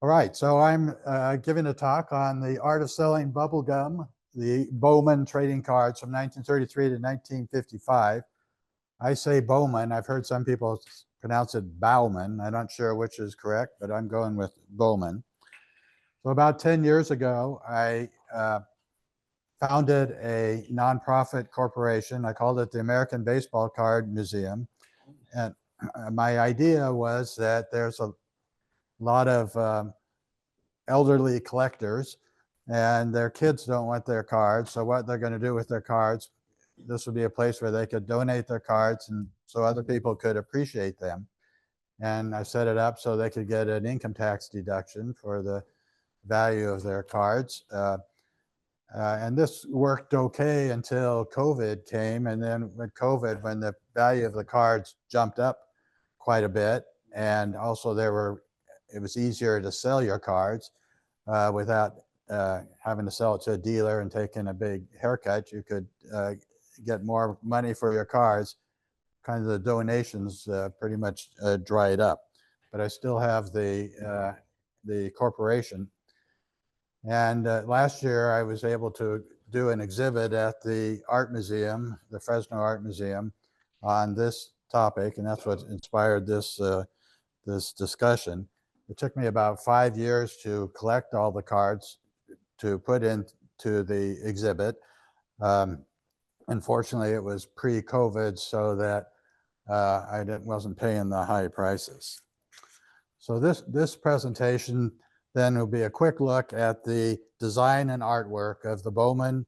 All right, so I'm giving a talk on the art of selling bubble gum, the Bowman Trading Cards from 1933 to 1955. I say Bowman. I've heard some people pronounce it Bowman. I'm not sure which is correct, but I'm going with Bowman. So about 10 years ago, I founded a nonprofit corporation. I called it the American Baseball Card Museum. And my idea was that there's a lot of elderly collectors and their kids don't want their cards. So what they're going to do with their cards, this would be a place where they could donate their cards and so other people could appreciate them. And I set it up so they could get an income tax deduction for the value of their cards. And this worked okay until COVID came. And then with COVID, when the value of the cards jumped up quite a bit, and also it was easier to sell your cards without having to sell it to a dealer and taking a big haircut. You could get more money for your cards. Kind of the donations pretty much dried up, but I still have the corporation. And last year I was able to do an exhibit at the art museum, the Fresno Art Museum, on this topic, and that's what inspired this this discussion. It took me about 5 years to collect all the cards to put into the exhibit. Unfortunately, it was pre-COVID, so that I wasn't paying the high prices. So this presentation then will be a quick look at the design and artwork of the Bowman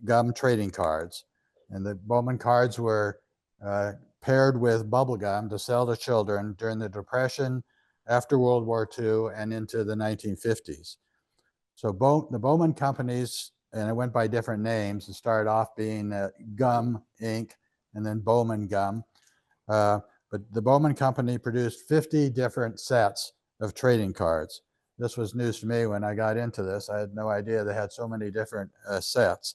gum trading cards. And the Bowman cards were paired with bubble gum to sell to children during the Depression, after World War II, and into the 1950s. So the Bowman companies, and it went by different names. It started off being Gum Inc. and then Bowman Gum. But the Bowman Company produced 50 different sets of trading cards. This was news to me when I got into this. I had no idea they had so many different sets.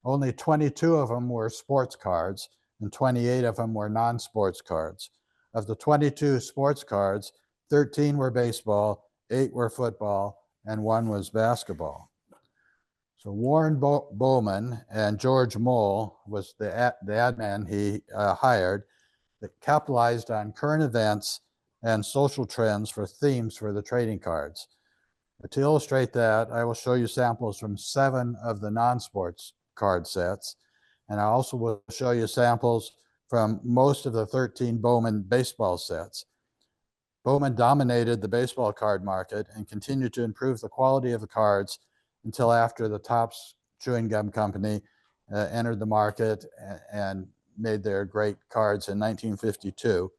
Only 22 of them were sports cards, and 28 of them were non-sports cards. Of the 22 sports cards, 13 were baseball, 8 were football, and 1 was basketball. So Warren Bowman and George Moll was the ad man he hired that capitalized on current events and social trends for themes for the trading cards. But to illustrate that, I will show you samples from 7 of the non-sports card sets, and I also will show you samples from most of the 13 Bowman baseball sets. Bowman dominated the baseball card market and continued to improve the quality of the cards until after the Topps Chewing Gum Company entered the market and made their great cards in 1952,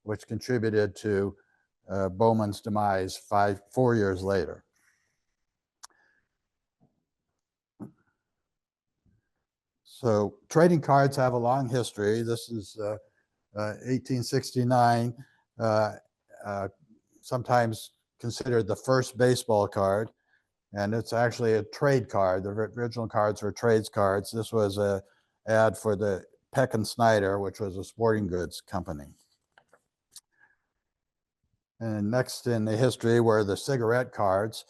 which contributed to Bowman's demise 4 years later. So trading cards have a long history. This is 1869, sometimes considered the first baseball card, and it's actually a trade card. The original cards were trades cards. This was an ad for the Peck and Snyder, which was a sporting goods company. And next in the history were the cigarette cards.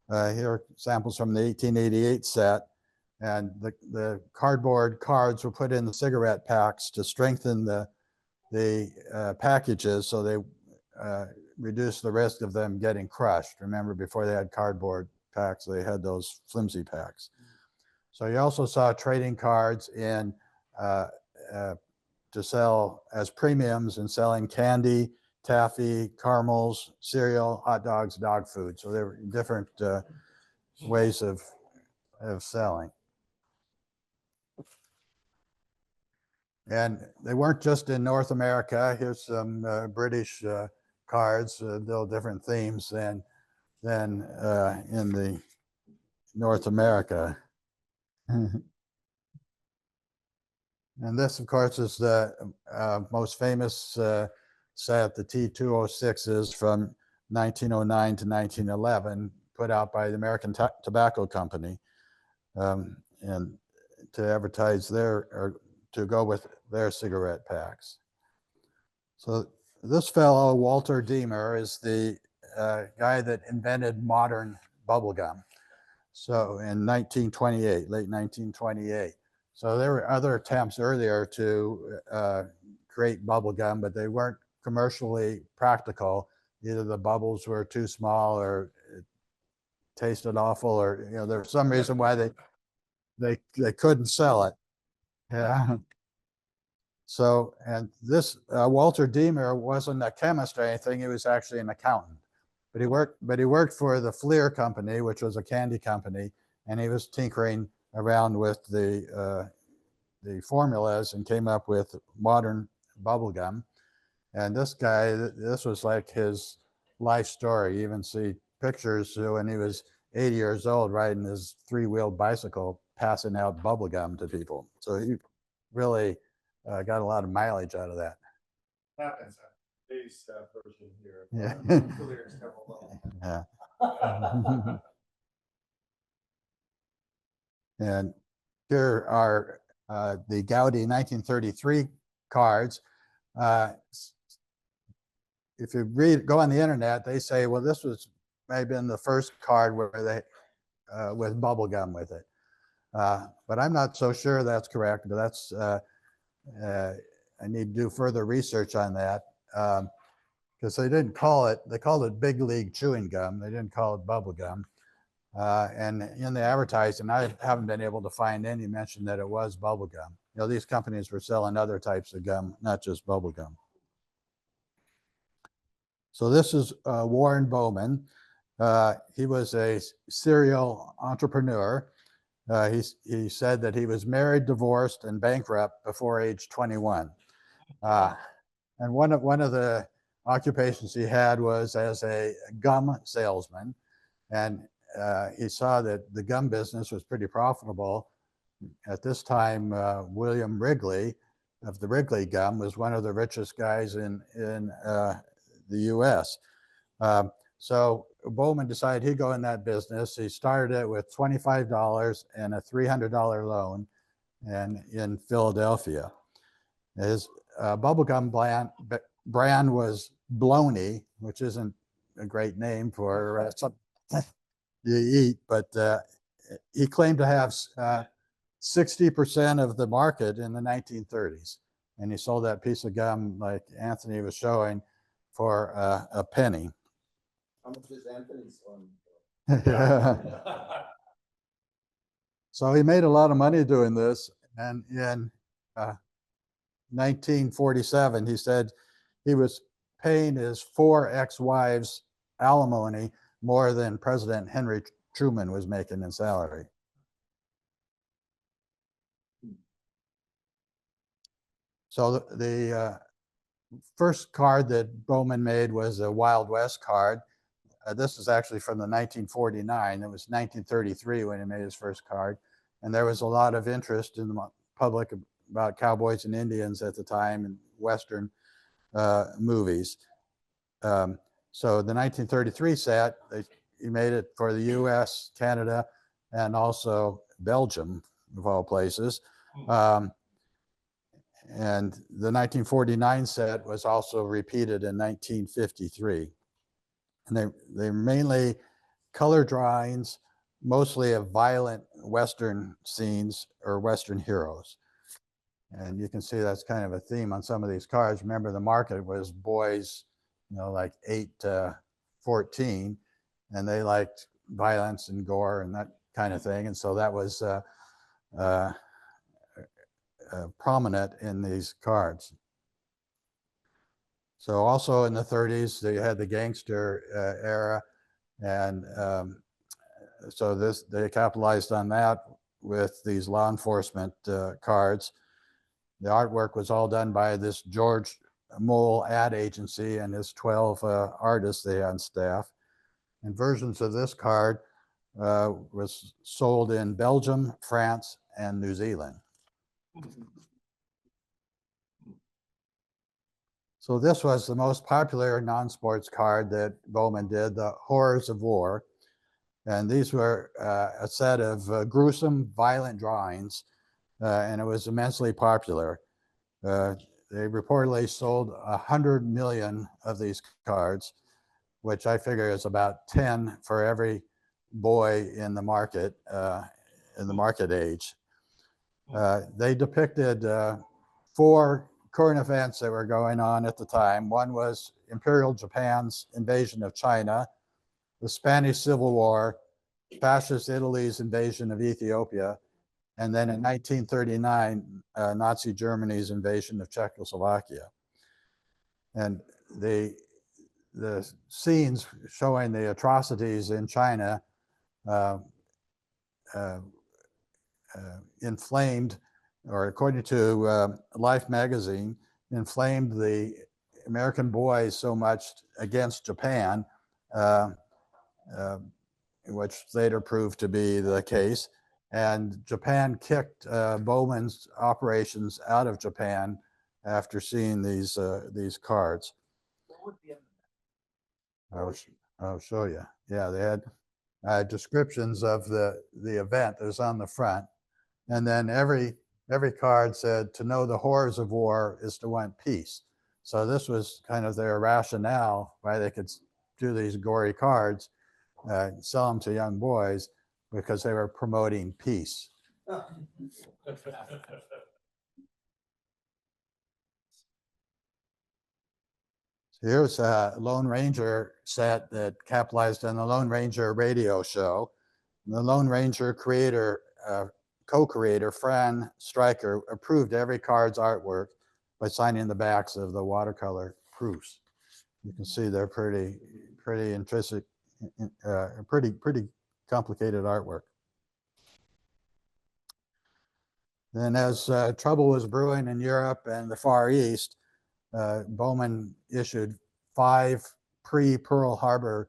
Here are samples from the 1888 set. And the cardboard cards were put in the cigarette packs to strengthen the packages, so they reduce the risk of them getting crushed. Remember, before they had cardboard packs, they had those flimsy packs. So you also saw trading cards in to sell as premiums and selling candy, taffy, caramels, cereal, hot dogs, dog food. So there were different ways of selling. And they weren't just in North America. Here's some British cards, little different themes than in the North America. And this, of course, is the most famous set, the T206s from 1909 to 1911, put out by the American Tobacco Company, and to advertise or to go with their cigarette packs. So this fellow, Walter Deemer, is the guy that invented modern bubble gum. So in 1928, late 1928. So there were other attempts earlier to create bubble gum, but they weren't commercially practical. Either the bubbles were too small, or it tasted awful, or there was some reason why they couldn't sell it. Yeah. So, and this Walter Deemer wasn't a chemist or anything. He was actually an accountant, but he worked for the Fleer Company, which was a candy company, and he was tinkering around with the formulas and came up with modern bubble gum. And this guy, this was like his life story. You even see pictures when he was 80 years old riding his three-wheeled bicycle, passing out bubble gum to people. So he really got a lot of mileage out of that. Happens. Base version here. Yeah. Yeah. And here are the Gaudi 1933 cards. If you go on the internet, they say, well, this was maybe been the first card where they with bubble gum with it. But I'm not so sure that's correct. But that's I need to do further research on that, because they didn't call it. They called it Big League Chewing Gum. They didn't call it bubble gum. And in the advertising, I haven't been able to find any mention that it was bubble gum. These companies were selling other types of gum, not just bubble gum. So this is Warren Bowman. He was a serial entrepreneur. He said that he was married, divorced, and bankrupt before age 21. And one of the occupations he had was as a gum salesman. And he saw that the gum business was pretty profitable. At this time, William Wrigley of the Wrigley gum was one of the richest guys in the U.S. So Bowman decided he'd go in that business. He started it with $25 and a $300 loan, and in Philadelphia. His bubblegum brand was Bloney, which isn't a great name for something you eat, but he claimed to have 60% of the market in the 1930s. And he sold that piece of gum, like Anthony was showing, for a penny. How much is Anthony's one? So he made a lot of money doing this. And in 1947, he said he was paying his 4 ex-wives alimony more than President Henry Truman was making in salary. So the first card that Bowman made was a Wild West card. This is actually from the 1949. It was 1933 when he made his first card. And there was a lot of interest in the public about cowboys and Indians at the time and Western movies. So the 1933 set, he made it for the US, Canada, and also Belgium, of all places. And the 1949 set was also repeated in 1953. And they're mainly color drawings, mostly of violent Western scenes or Western heroes. And you can see that's kind of a theme on some of these cards. Remember, the market was boys, like 8 to 14, and they liked violence and gore and that kind of thing. And so that was prominent in these cards. So also in the 30s, they had the gangster era, and so they capitalized on that with these law enforcement cards. The artwork was all done by this George Mole ad agency and his 12 artists they had on staff. And versions of this card was sold in Belgium, France, and New Zealand. So this was the most popular non-sports card that Bowman did, the Horrors of War. And these were a set of gruesome, violent drawings, and it was immensely popular. They reportedly sold 100 million of these cards, which I figure is about 10 for every boy in the market age. They depicted 4 current events that were going on at the time. One was Imperial Japan's invasion of China, the Spanish Civil War, Fascist Italy's invasion of Ethiopia, and then in 1939, Nazi Germany's invasion of Czechoslovakia. And the scenes showing the atrocities in China inflamed, or according to Life magazine, inflamed the American boys so much against Japan, which later proved to be the case. And Japan kicked Bowman's operations out of Japan after seeing these cards. I'll show you. Yeah, they had descriptions of the event that was on the front, and then every card said, "To know the horrors of war is to want peace." So this was kind of their rationale why they could do these gory cards, sell them to young boys, because they were promoting peace. Here's a Lone Ranger set that capitalized on the Lone Ranger radio show. The Lone Ranger creator, co-creator, Fran Stryker, approved every card's artwork by signing the backs of the watercolor proofs. You can see they're pretty intrinsic, pretty complicated artwork. Then as trouble was brewing in Europe and the Far East, Bowman issued 5 pre-Pearl Harbor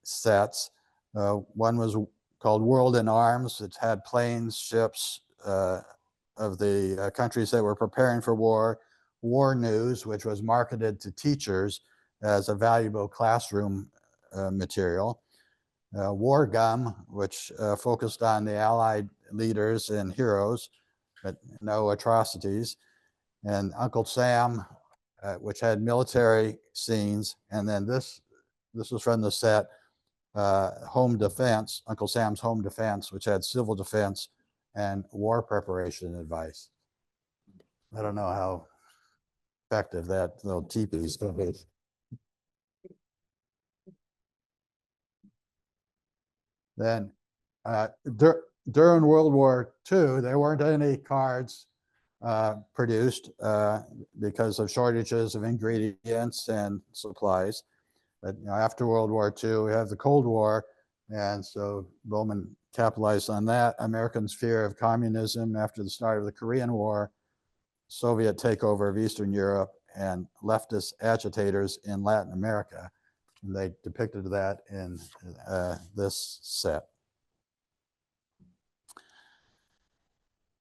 sets. One was called World in Arms. It had planes, ships of the countries that were preparing for war. War News, which was marketed to teachers as a valuable classroom material. War Gum, which focused on the Allied leaders and heroes, but no atrocities. And Uncle Sam, which had military scenes. And then this was from the set, Home Defense, Uncle Sam's Home Defense, which had civil defense and war preparation advice. I don't know how effective that little teepee is going to be. Then during World War II, there weren't any cards produced because of shortages of ingredients and supplies. But after World War II, we have the Cold War, and so Bowman capitalized on that. Americans' fear of communism after the start of the Korean War, Soviet takeover of Eastern Europe, and leftist agitators in Latin America. And they depicted that in this set.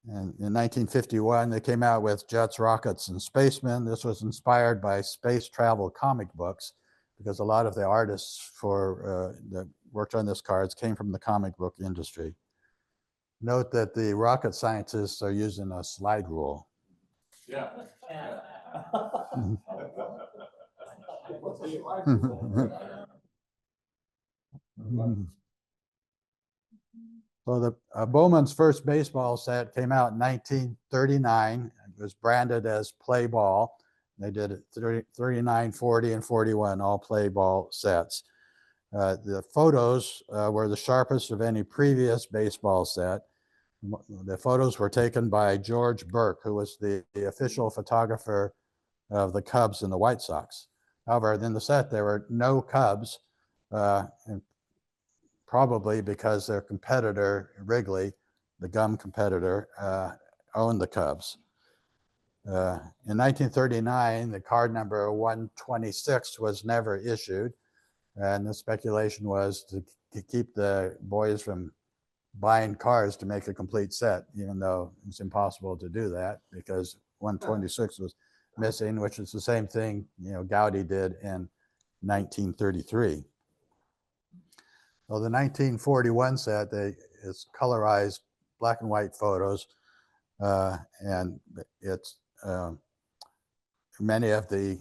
And in 1951, they came out with Jets, Rockets, and Spacemen. This was inspired by space travel comic books, because a lot of the artists that worked on this cards came from the comic book industry. Note that the rocket scientists are using a slide rule. Yeah. So the Bowman's first baseball set came out in 1939. It was branded as Play Ball. They did it 39, 40, and 41, all Play Ball sets. The photos were the sharpest of any previous baseball set. The photos were taken by George Burke, who was the official photographer of the Cubs and the White Sox. However, in the set, there were no Cubs, and probably because their competitor, Wrigley, the gum competitor, owned the Cubs. In 1939, the card number 126 was never issued, and the speculation was to keep the boys from buying cards to make a complete set, even though it's impossible to do that because 126 was missing, which is the same thing Gowdy did in 1933. Well, the 1941 set is colorized black and white photos, and it's many of the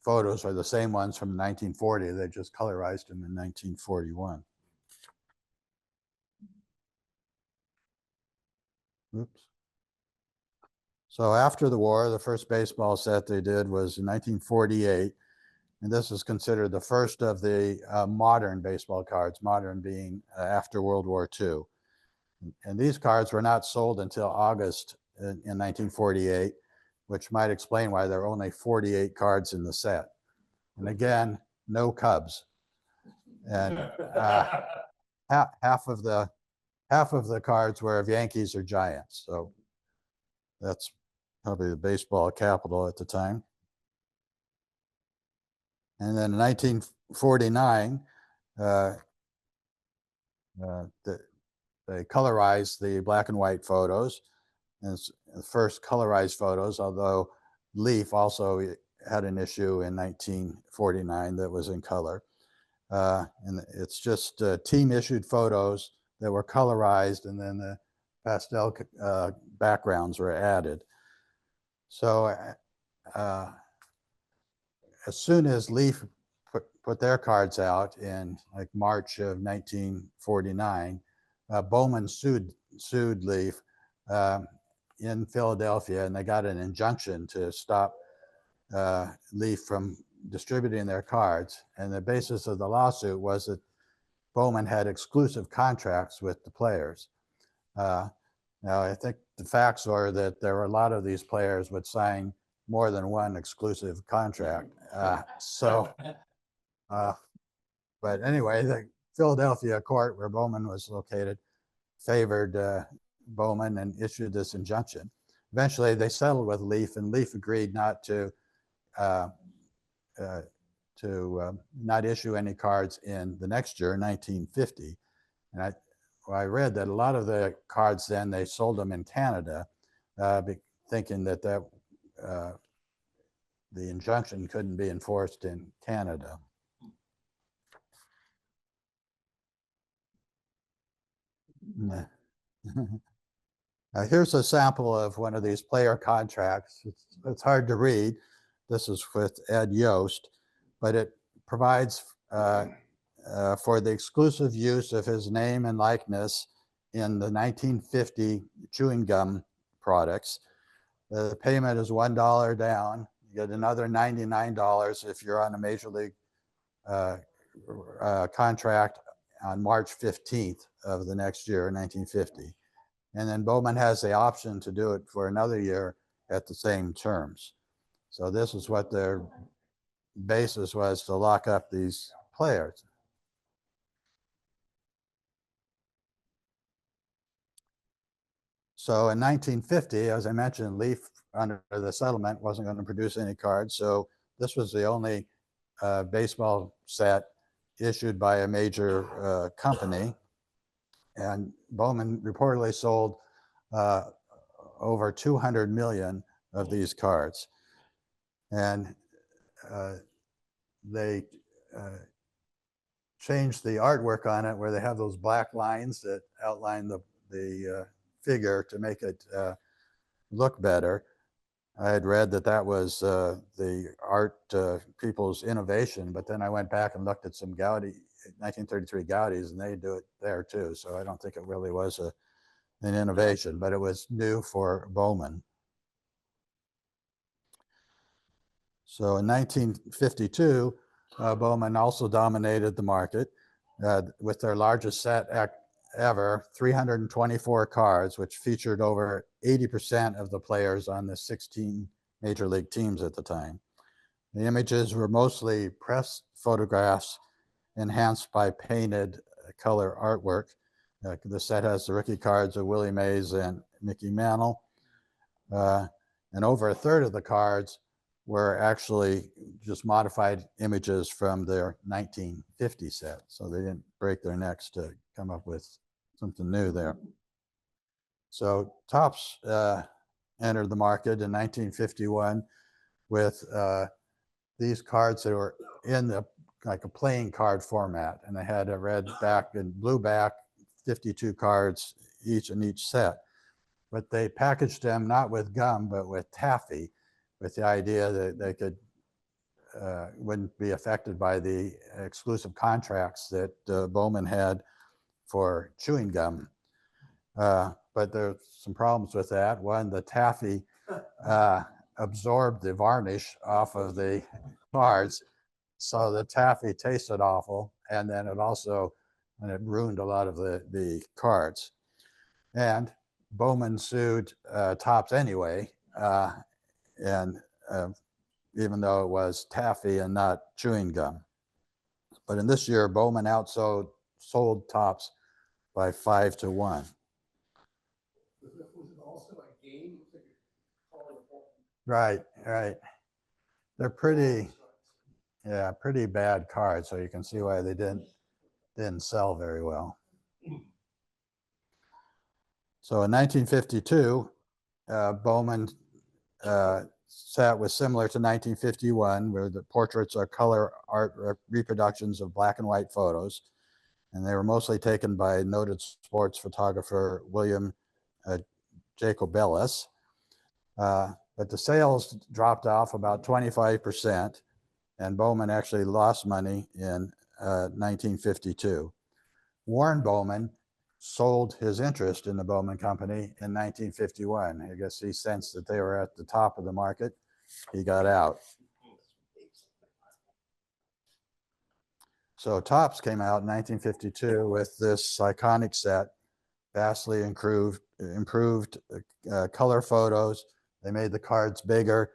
photos are the same ones from 1940. They just colorized them in 1941. Oops. So after the war, the first baseball set they did was in 1948. And this is considered the first of the modern baseball cards, modern being after World War II. And these cards were not sold until August in 1948, which might explain why there are only 48 cards in the set. And again, no Cubs. And half of the cards were of Yankees or Giants. So that's probably the baseball capital at the time. And then in 1949, they colorized the black and white photos. And it's the first colorized photos, although Leaf also had an issue in 1949 that was in color. And it's just team issued photos that were colorized, and then the pastel backgrounds were added. So as soon as Leaf put their cards out in like March of 1949, Bowman sued Leaf in Philadelphia, and they got an injunction to stop Leaf from distributing their cards. And the basis of the lawsuit was that Bowman had exclusive contracts with the players. Now, I think the facts are that there were a lot of these players would sign more than one exclusive contract. But anyway, the Philadelphia court where Bowman was located favored Bowman and issued this injunction. Eventually, they settled with Leaf, and Leaf agreed not to not issue any cards in the next year, 1950. And I read that a lot of the cards then, they sold them in Canada, thinking that the injunction couldn't be enforced in Canada. Here's a sample of one of these player contracts. It's hard to read. This is with Ed Yost, but it provides for the exclusive use of his name and likeness in the 1950 chewing gum products. The payment is $1 down. You get another $99 if you're on a major league contract on March 15th of the next year, 1950. And then Bowman has the option to do it for another year at the same terms. So this is what their basis was, to lock up these players. So in 1950, as I mentioned, Leaf, under the settlement, wasn't going to produce any cards. So this was the only baseball set issued by a major company. And Bowman reportedly sold over 200 million of these cards. And they changed the artwork on it, where they have those black lines that outline the figure to make it look better. I had read that was the art people's innovation, but then I went back and looked at some Gaudi, 1933 Gaudis, and they do it there too. So I don't think it really was an innovation, but it was new for Bowman. So in 1952, Bowman also dominated the market with their largest set ever, 324 cards, which featured over 80% of the players on the 16 major league teams at the time. The images were mostly press photographs enhanced by painted color artwork. The set has the rookie cards of Willie Mays and Mickey Mantle. And over a third of the cards were actually just modified images from their 1950 set. So they didn't break their necks to come up with something new there. So Topps entered the market in 1951 with these cards that were in like a playing card format, and they had a red back and blue back, 52 cards each in each set. But they packaged them not with gum, but with taffy, with the idea that they could wouldn't be affected by the exclusive contracts that Bowman had for chewing gum. But there's some problems with that. One, the taffy absorbed the varnish off of the cards, so the taffy tasted awful, and then it also ruined a lot of the cards. And Bowman sued Topps anyway, and even though it was taffy and not chewing gum. But in this year, Bowman outsold Topps by 5-1. Was it also a game? Right, right. They're pretty, yeah, pretty bad cards. So you can see why they didn't sell very well. So in 1952, Bowman set was similar to 1951, where the portraits are color art reproductions of black and white photos. And they were mostly taken by noted sports photographer William Jacobellis. But the sales dropped off about 25%, and Bowman actually lost money in 1952. Warren Bowman sold his interest in the Bowman Company in 1951. I guess he sensed that they were at the top of the market. He got out. So Topps came out in 1952 with this iconic set, vastly improved color photos. They made the cards bigger,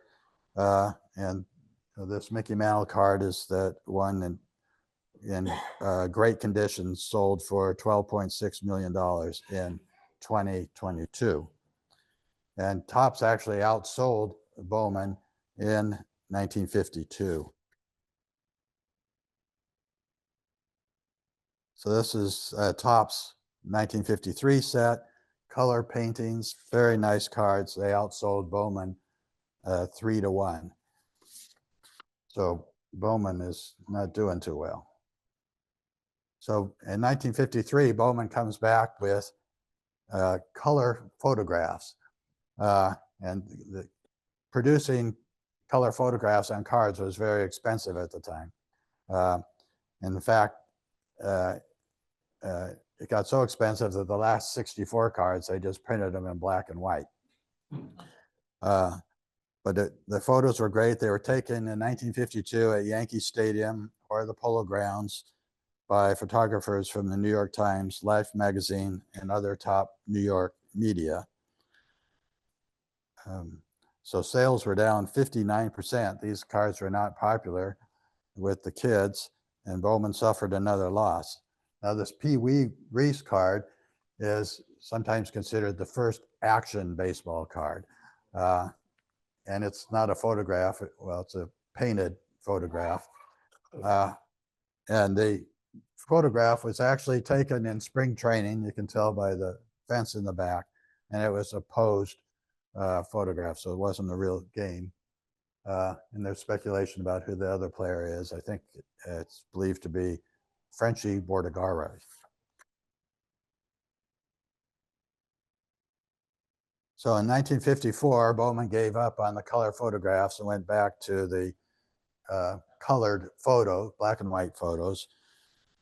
and this Mickey Mantle card is that one in great condition, sold for $12.6 million in 2022. And Topps actually outsold Bowman in 1952. So this is Topps 1953 set, color paintings, very nice cards. They outsold Bowman 3-1. So Bowman is not doing too well. So in 1953, Bowman comes back with color photographs, and producing color photographs on cards was very expensive at the time. In fact, it got so expensive that the last 64 cards, they just printed them in black and white. But the photos were great. They were taken in 1952 at Yankee Stadium or the Polo Grounds by photographers from the New York Times, Life magazine, and other top New York media. So sales were down 59%. These cards were not popular with the kids, and Bowman suffered another loss. Now, this Pee Wee Reese card is sometimes considered the first action baseball card. And it's not a photograph. Well, it's a painted photograph. And the photograph was actually taken in spring training. You can tell by the fence in the back. And it was a posed photograph, so it wasn't a real game. And there's speculation about who the other player is. I think it's believed to be Frenchie Bordigara. So in 1954, Bowman gave up on the color photographs and went back to the colored photo, black and white photos.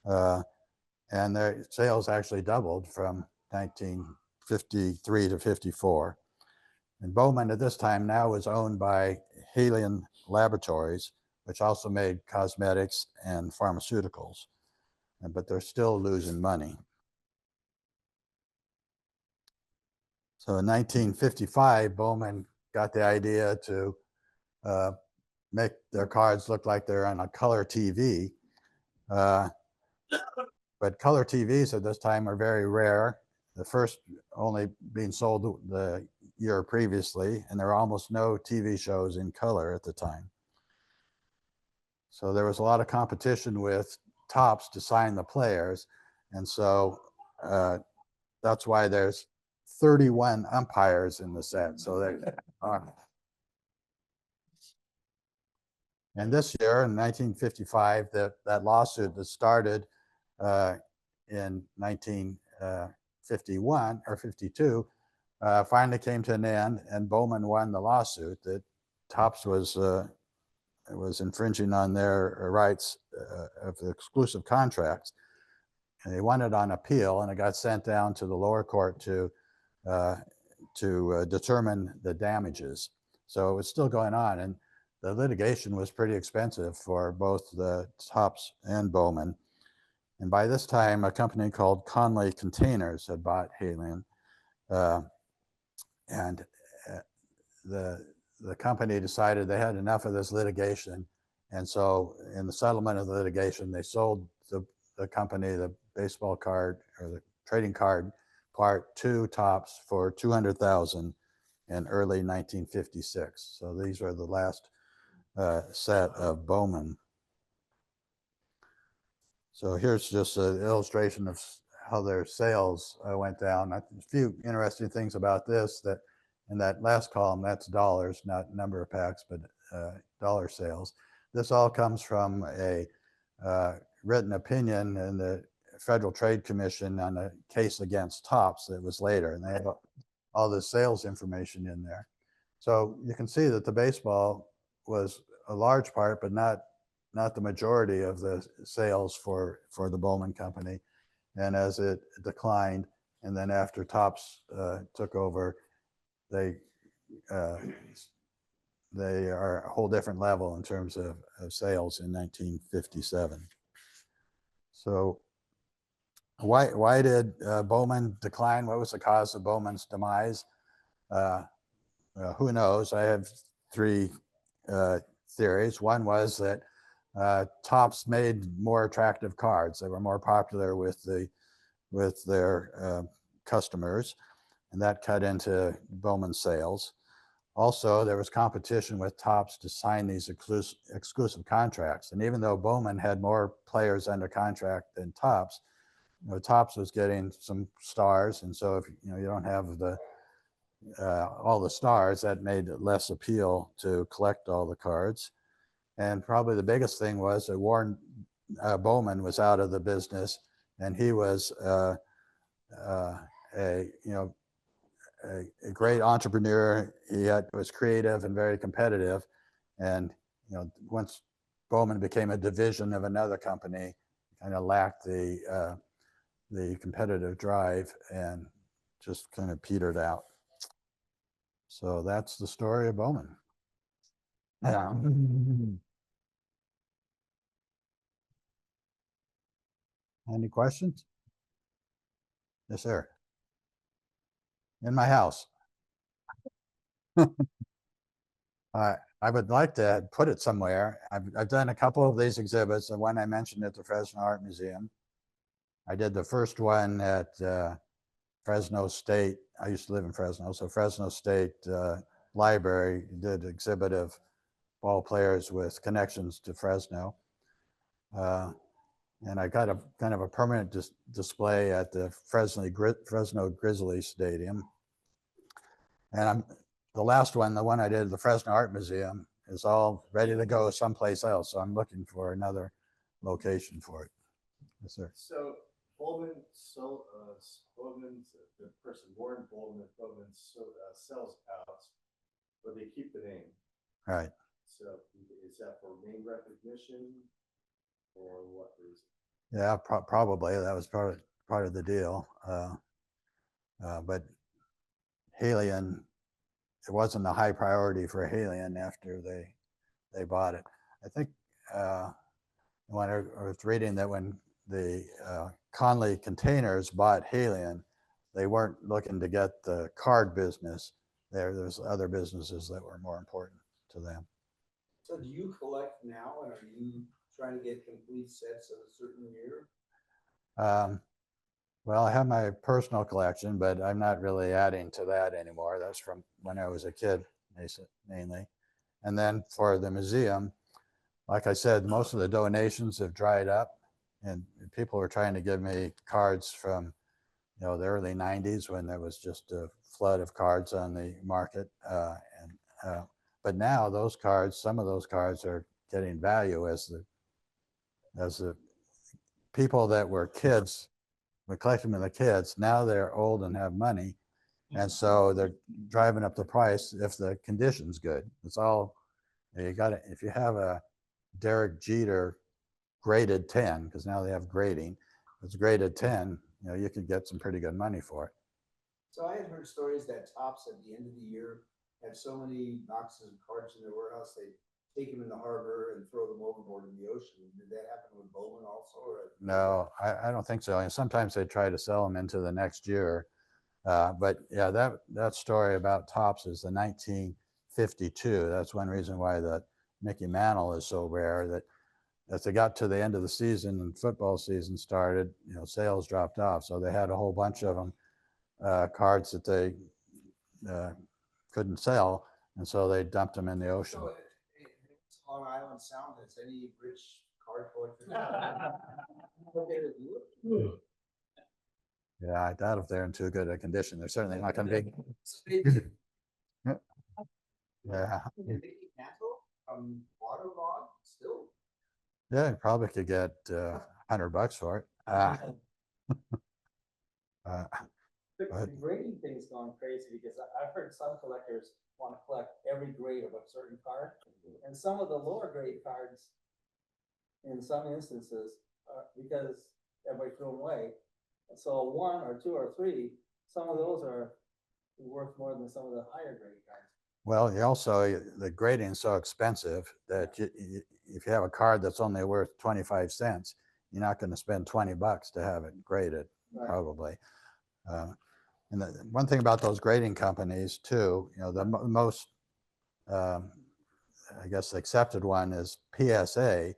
And their sales actually doubled from 1953 to 54. And Bowman at this time now was owned by Halion Laboratories, which also made cosmetics and pharmaceuticals, but they're still losing money. So in 1955, Bowman got the idea to make their cards look like they're on a color TV. But color TVs at this time are very rare. The first only being sold the year previously, and there were almost no TV shows in color at the time. So there was a lot of competition with Topps to sign the players. And so that's why there's 31 umpires in the set. So there are. And this year in 1955, that lawsuit that started in 1951 or 52 finally came to an end, and Bowman won the lawsuit that Topps was was infringing on their rights of the exclusive contracts. And they won it on appeal, and it got sent down to the lower court to determine the damages. So it was still going on, and the litigation was pretty expensive for both the Topps and Bowman. And by this time, a company called Conley Containers had bought Halion, and the company decided they had enough of this litigation, and so in the settlement of the litigation, they sold the company the baseball card or the trading card part to Topps for $200,000 in early 1956. So these are the last set of Bowman. So here's just an illustration of how their sales went down. A few interesting things about this, that in that last column, that's dollars, not number of packs, but dollar sales. This all comes from a written opinion in the Federal Trade Commission on a case against Topps that was later, and they had all the sales information in there. So you can see that the baseball was a large part, but not the majority of the sales for the Bowman Company. And as it declined, and then after Topps took over, they are a whole different level in terms of sales in 1957. So why did Bowman decline? What was the cause of Bowman's demise? Who knows? I have three theories. One was that Topps made more attractive cards. They were more popular with their customers, and that cut into Bowman's sales. Also, there was competition with Topps to sign these exclusive contracts. And even though Bowman had more players under contract than Topps, Topps was getting some stars, and so if you don't have all the stars, that made it less appeal to collect all the cards. And probably the biggest thing was that Warren Bowman was out of the business, and he was a great entrepreneur. He was creative and very competitive, and once Bowman became a division of another company, kind of lacked the competitive drive and just kind of petered out. So that's the story of Bowman. Yeah. Any questions? Yes, sir. In my house. I would like to put it somewhere. I've done a couple of these exhibits. The one I mentioned at the Fresno Art Museum. I did the first one at Fresno State. I used to live in Fresno, so Fresno State Library did exhibit of ball players with connections to Fresno. And I got a kind of a permanent display at the Fresno Grizzlies Stadium. And the last one, the one I did at the Fresno Art Museum, is all ready to go someplace else. So I'm looking for another location for it. Yes, sir. So Bowman, the person Warren Bowman sells out, but they keep the name. Right. So is that for name recognition, or what reason? Yeah, probably that was part of the deal. But Halion, it wasn't a high priority for Halion after they bought it. I think when I was reading that when the Conley Containers bought Halion, they weren't looking to get the card business. There's other businesses that were more important to them. So do you collect now, and are you trying to get complete sets of a certain year? Well, I have my personal collection, but I'm not really adding to that anymore. That's from when I was a kid, mainly. And then for the museum, like I said, most of the donations have dried up, and people were trying to give me cards from, the early 90s when there was just a flood of cards on the market. But now those cards, some of those cards are getting value as the people that were kids, were collecting them, the kids, now they're old and have money. And so they're driving up the price if the condition's good. It's all You got to, if you have a Derek Jeter graded 10, because now they have grading, if it's graded 10, you can get some pretty good money for it. So I had heard stories that Tops at the end of the year had so many boxes of cards in their warehouse, they take them in the harbor and throw them overboard in the ocean. Did that happen with Bowman also? Or? No, I don't think so. And sometimes they try to sell them into the next year. But yeah, that story about Tops is the 1952. That's one reason why the Mickey Mantle is so rare, that as they got to the end of the season and football season started, sales dropped off. So they had a whole bunch of them, cards that they couldn't sell. And so they dumped them in the ocean. So it's Long Island Sound. Has any rich card collectors? Yeah, I doubt if they're in too good a condition. They're certainly not going to be. Yeah. Mickey Mantle waterlogged still. Yeah, you probably could get $100 for it. The But- grading thing's gone crazy because I've heard some collectors want to collect every grade of a certain card. And some of the lower grade cards, in some instances, because everybody threw them away. So 1 or 2 or 3, some of those are worth more than some of the higher grade cards. Well, you also, the grading is so expensive that if you have a card that's only worth 25 cents, you're not going to spend $20 to have it graded, Right. probably. And the one thing about those grading companies too, the most, I guess, accepted one is PSA.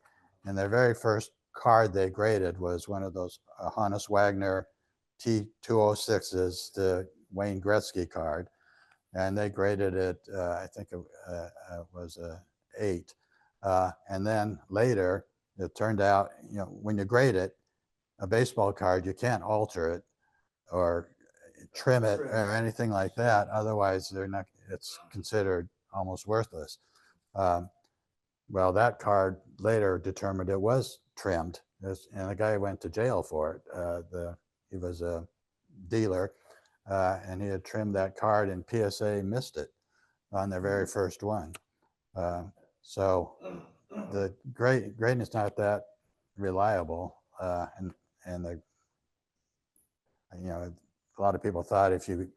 And their very first card they graded was one of those Hannes Wagner T206s, the Wayne Gretzky card. And they graded it, I think it was a 8. And then later, it turned out, when you grade it, a baseball card, you can't alter it or trim it or anything like that. Otherwise, it's considered almost worthless. Well, that card later determined it was trimmed, and the guy went to jail for it. He was a dealer, and he had trimmed that card, and PSA missed it on their very first one. So the grading is not that reliable, and a lot of people thought if you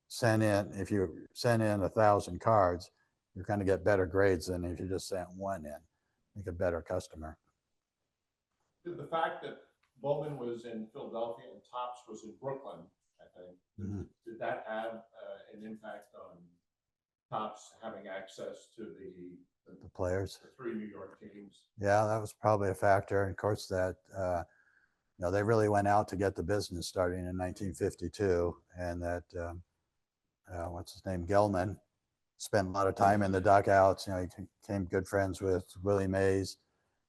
send in 1,000 cards, you're going to get better grades than if you just sent one in. Make a better customer. The fact that Bowman was in Philadelphia and Topps was in Brooklyn, I think, did that have an impact on Topps having access to The players. the 3 New York teams? Yeah, that was probably a factor. And of course, that they really went out to get the business starting in 1952, and that what's his name, Gelman, spent a lot of time in the dugouts. He became good friends with Willie Mays,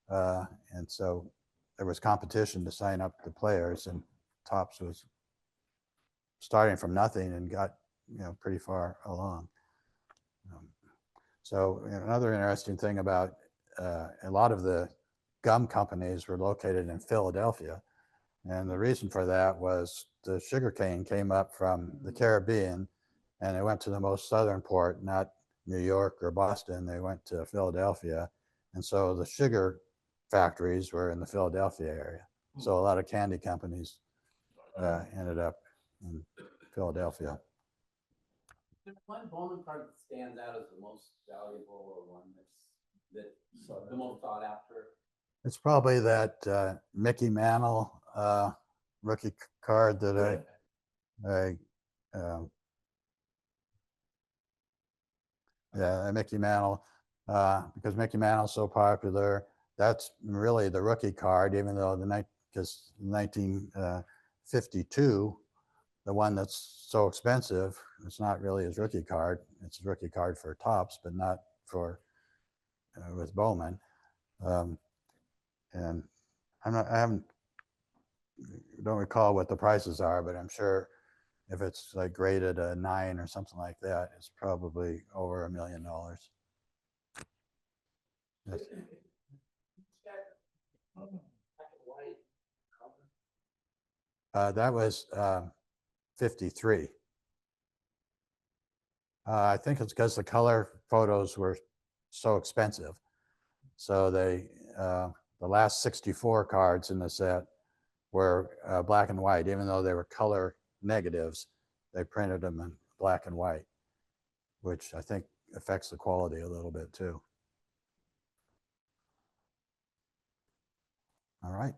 and so there was competition to sign up the players, and Topps was starting from nothing and got pretty far along. So another interesting thing about a lot of the gum companies were located in Philadelphia, and the reason for that was the sugarcane came up from the Caribbean, and it went to the most southern port, not New York or Boston. They went to Philadelphia, and so the sugar factories were in the Philadelphia area. So a lot of candy companies ended up in Philadelphia. There's one Bowman card that stands out as the most valuable, or one that's the most sought after. It's probably that Mickey Mantle rookie card that Mickey Mantle, because Mickey Mantle's so popular. That's really the rookie card, even though because 1952, the one that's so expensive, it's not really his rookie card. It's a rookie card for Topps, but not for with Bowman. And don't recall what the prices are, but I'm sure if it's like graded a 9 or something like that, it's probably over $1 million. Yes. That was 53. I think it's because the color photos were so expensive. So they, the last 64 cards in the set were black and white, even though they were color negatives, they printed them in black and white, which I think affects the quality a little bit too. All right.